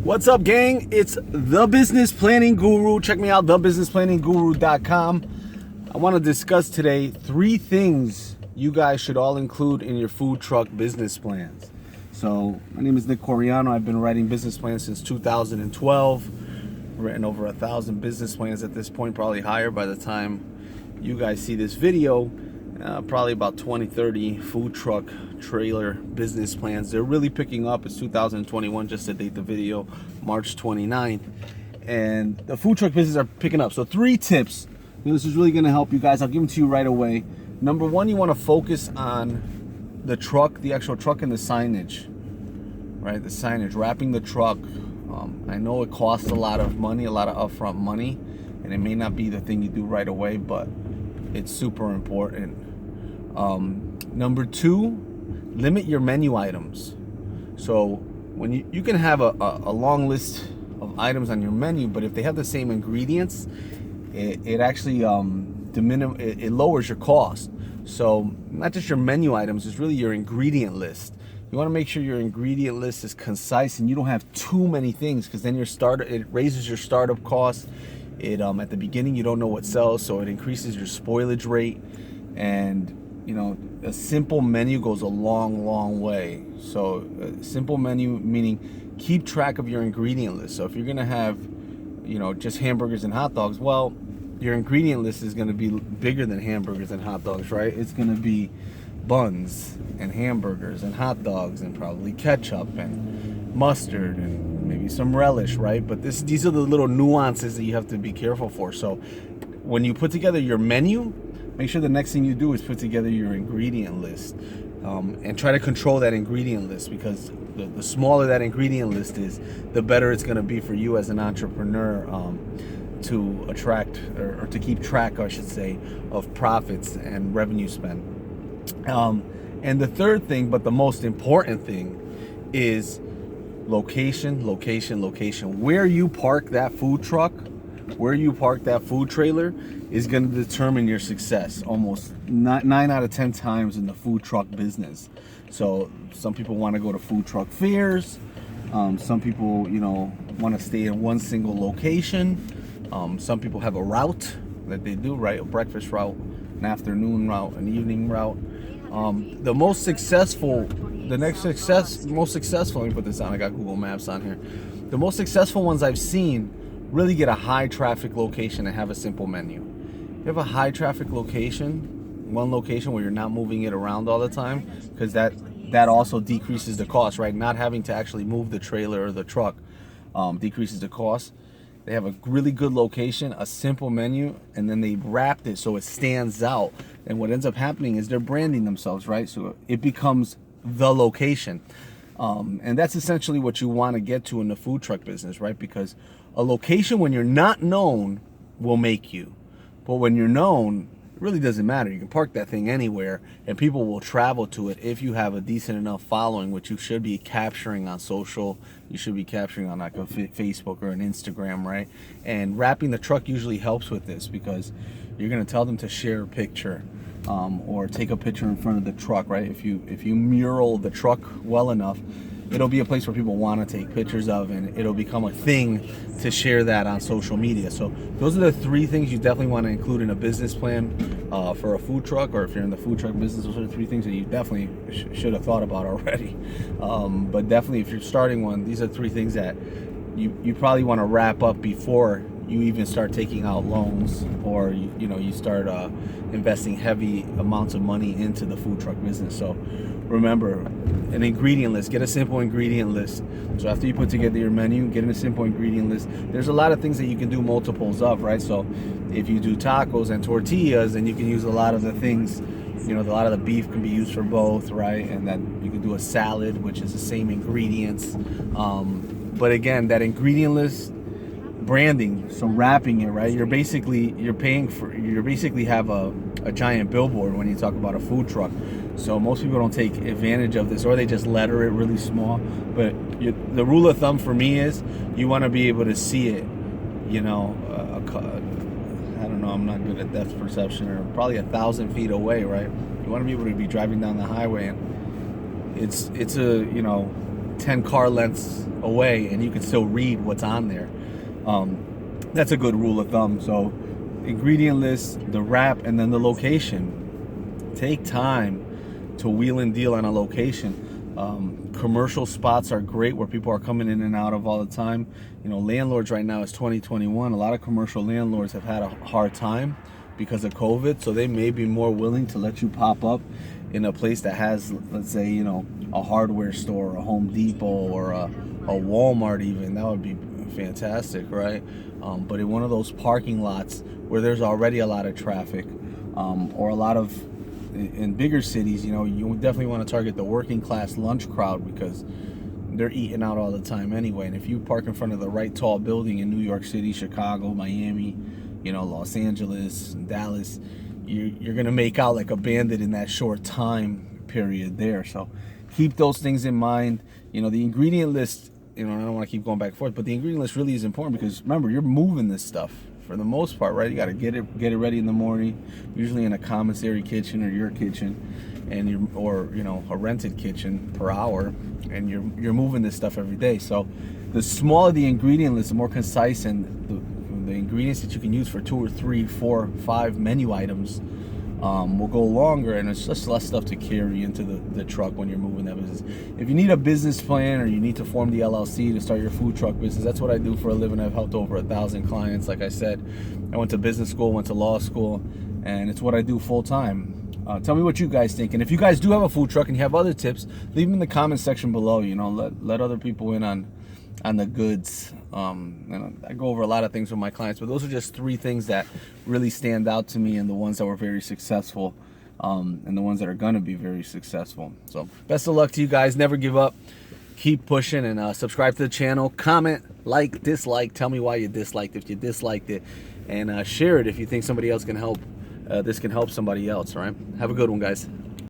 What's up, gang? It's the Business Planning Guru. Check me out, thebusinessplanningguru.com. I want to discuss today 3 things you guys should all include in your food truck business plans. So, my name is Nick Coriano. I've been writing business plans since 2012. Written over 1,000 business plans at this point, probably higher by the time you guys see this video. Probably about 20, 30 food truck trailer business plans. They're really picking up. It's 2021, just to date the video, March 29th. And the food truck business are picking up. So 3 tips. This is really going to help you guys. I'll give them to you right away. Number 1, you want to focus on the truck, the actual truck, and the signage. Right? The signage, wrapping the truck. I know it costs a lot of money, a lot of upfront money, and it may not be the thing you do right away, but it's super important. Number 2, limit your menu items. So when you can have a long list of items on your menu, but if they have the same ingredients, it actually it lowers your cost. So not just your menu items, it's really your ingredient list. You want to make sure your ingredient list is concise and you don't have too many things, because then it raises your startup costs. At the beginning you don't know what sells, so it increases your spoilage rate. And a simple menu goes a long way. So a simple menu meaning keep track of your ingredient list. So if you're gonna have just hamburgers and hot dogs, well, your ingredient list is going to be bigger than hamburgers and hot dogs, right? It's going to be buns and hamburgers and hot dogs and probably ketchup and mustard and maybe some relish, right? But these are the little nuances that you have to be careful for. So when you put together your menu, make sure the next thing you do is put together your ingredient list, and try to control that ingredient list, because the smaller that ingredient list is, the better it's going to be for you as an entrepreneur, to attract or to keep track, I should say, of profits and revenue spent. And the third thing, but the most important thing, is location. Where you park that food truck, where you park that food trailer, is going to determine your success almost 9 out of 10 times in the food truck business. So some people want to go to food truck fairs. Some people, want to stay in one single location. Some people have a route that they do, right? A breakfast route, an afternoon route, an evening route. The most successful, let me put this on, I got Google Maps on here. The most successful ones I've seen really get a high traffic location and have a simple menu. You have a high traffic location, one location where you're not moving it around all the time, because that also decreases the cost, right? Not having to actually move the trailer or the truck decreases the cost. They have a really good location, a simple menu, and then they wrapped it so it stands out. And what ends up happening is they're branding themselves, right? So it becomes the location. And that's essentially what you want to get to in the food truck business, right? Because a location when you're not known will make you. But when you're known, it really doesn't matter. You can park that thing anywhere and people will travel to it if you have a decent enough following, which you should be capturing on social. You should be capturing on like a Facebook or an Instagram, right? And wrapping the truck usually helps with this, because you're going to tell them to share a picture, or take a picture in front of the truck, right? If you mural the truck well enough, it'll be a place where people want to take pictures of, and it'll become a thing to share that on social media. So those are the 3 things you definitely want to include in a business plan for a food truck, or if you're in the food truck business, those are the 3 things that you definitely should have thought about already. But definitely, if you're starting one, these are 3 things that you probably want to wrap up before you even start taking out loans, or you start investing heavy amounts of money into the food truck business. So remember, an ingredient list. Get a simple ingredient list. So after you put together your menu, get in a simple ingredient list. There's a lot of things that you can do multiples of, right? So if you do tacos and tortillas, then you can use a lot of the things, a lot of the beef can be used for both, right? And then you can do a salad, which is the same ingredients. But again, that ingredient list, branding, so wrapping it, right? You basically have a giant billboard when you talk about a food truck. So most people don't take advantage of this, or they just letter it really small. But the rule of thumb for me is you want to be able to see it, I don't know, I'm not good at depth perception, or probably 1,000 feet away, right? You want to be able to be driving down the highway, and it's a 10 car lengths away, and you can still read what's on there. That's a good rule of thumb. So ingredient list, the wrap, and then the location. Take time to wheel and deal on a location. Commercial spots are great where people are coming in and out of all the time. You know, landlords right now, is 2021. A lot of commercial landlords have had a hard time because of COVID, so they may be more willing to let you pop up in a place that has, let's say, you know, a hardware store, a Home Depot, or a Walmart even. That would be fantastic, right? But in one of those parking lots where there's already a lot of traffic, or a lot of, in bigger cities, you know, you definitely want to target the working class lunch crowd because they're eating out all the time anyway. And if you park in front of the right tall building in New York City, Chicago, Miami, you know, Los Angeles, Dallas, you're gonna make out like a bandit in that short time period there. So keep those things in mind. You know, the ingredient list, you know, I don't want to keep going back and forth, but the ingredient list really is important because remember, you're moving this stuff for the most part, right? You got to get it ready in the morning, usually in a commissary kitchen or your kitchen, and or you know, a rented kitchen per hour, and you're moving this stuff every day. So the smaller the ingredient list, the more concise, and the ingredients that you can use for 2 or 3, 4, 5 menu items will go longer, and it's just less stuff to carry into the truck when you're moving that business. If you need a business plan or you need to form the LLC to start your food truck business, that's what I do for a living. I've helped over 1,000 clients. Like I said, I went to business school, went to law school, and it's what I do full time. Tell me what you guys think, and if you guys do have a food truck and you have other tips, leave them in the comment section below. You know, let other people in on the goods. And I go over a lot of things with my clients, but those are just 3 things that really stand out to me, and the ones that were very successful, and the ones that are gonna be very successful. So best of luck to you guys. Never give up. Keep pushing, and subscribe to the channel. Comment, like, dislike. Tell me why you disliked, if you disliked it, and share it if you think somebody else can help. This can help somebody else. All right. Have a good one, guys.